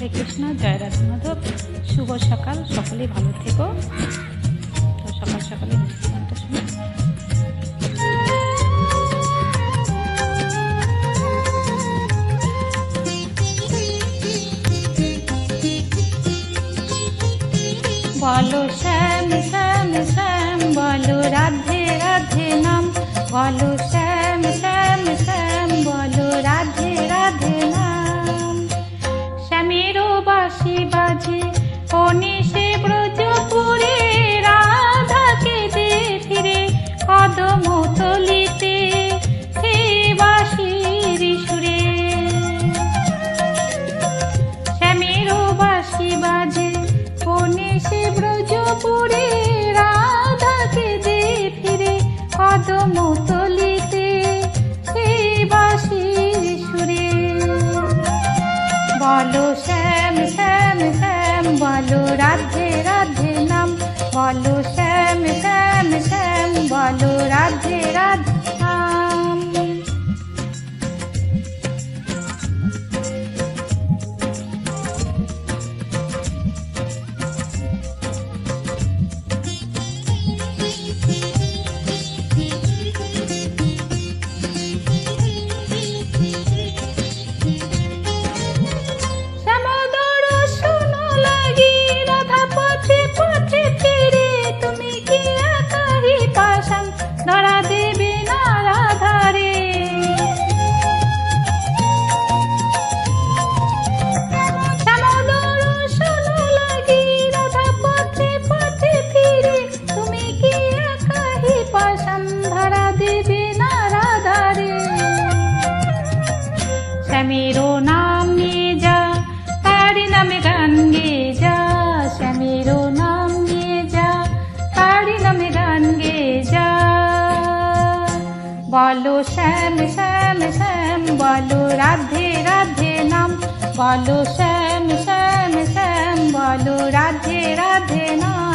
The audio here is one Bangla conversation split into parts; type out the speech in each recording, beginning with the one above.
হরে কৃষ্ণ, জয় রাধা মাধব। শুভ সকাল, সকলেই ভালো থেকো। তো সকাল সকালে গানটা শুনি। বলো শ্যাম শ্যাম শ্যাম, বলো রাধে রাধে নাম, বলো শ্যাম শ্যাম শ্যাম, বলো রাধে রাধে নাম। শ্যামেরও বাঁশি বাজে ও নিশে ব্রজপুরে, রাধাকে দে ফিরে কদম তলিতে সে বাঁশির সুরে। শ্যামেরও বাঁশি বাজে ও নিশে ব্রজপুরে, রাধাকে দে ফিরে কদম তলিতে সে বাঁশির সুরে। বলো শ্যাম শ্যাম শ্যাম, বলো রাধে রাধে নাম, বলো শ্যাম শ্যাম শ্যাম, বলো রাধে রাধে নাম। ধরা দেবে না রাধারে, শ্যামদর শোনো লাগি রাধা পথে পথে ফিরে, তুমি কি একাই পাশান ধরা দেবে না রাধারে। শ্যামেরও নাম নিয়ে যা, তারি নামে গান গেয়ে যা, শ্যামেরও নাম নিয়ে যা, তারি নামে গান গেয়ে যা। বলো শ্যাম শ্যাম শ্যাম, বলো রাধে রাধে নাম, বলো শ্যাম শ্যাম শ্যাম, বলো রাধে রাধে নাম।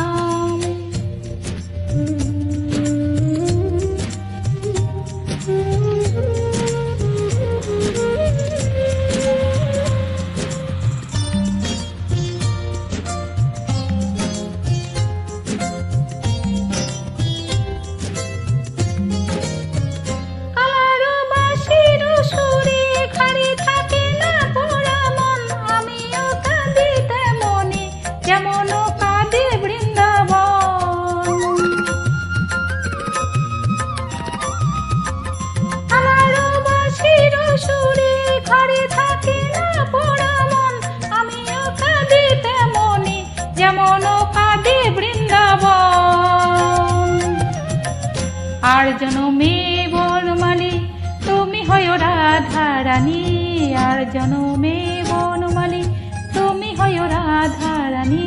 যেমন কাঁদে বৃন্দাবন, আমারও বাঁশির সুরে ঘরে থাকে না পোড়া মন, আমিও কাঁদি তেমনি যেমন কাঁদে বৃন্দাবন। আর জনমে বনমালী তুমি হয় রাধা রানী, আর জনমে বনমালী তুমি হয় রাধা রানী।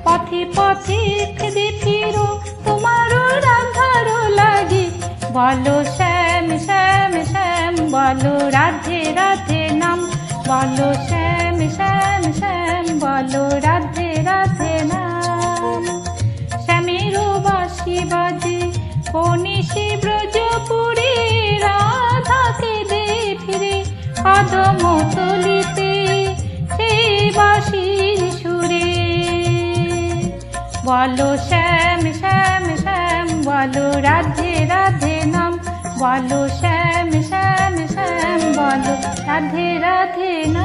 পথে পথে খেদে ফিরো তোমারও রাধার লাগি, বলো শ্যাম শ্যাম শ্যাম, বলো রাধে রাধে নাম, বলো শ্যাম শ্যাম শ্যাম, বলো রাধে রাধে নাম। শ্যামেরও বাঁশি বাজে ও নিশি ব্রজপুরে, রাধাকে দে ফিরে কদম তলিতে সে বাঁশির সুরে। বলো শ্যাম শ্যাম শ্যাম, বলো রাধে রাধে নাম, বলো শ্যাম শ্যাম শ্যাম, বলো রাধে রাধে নাম।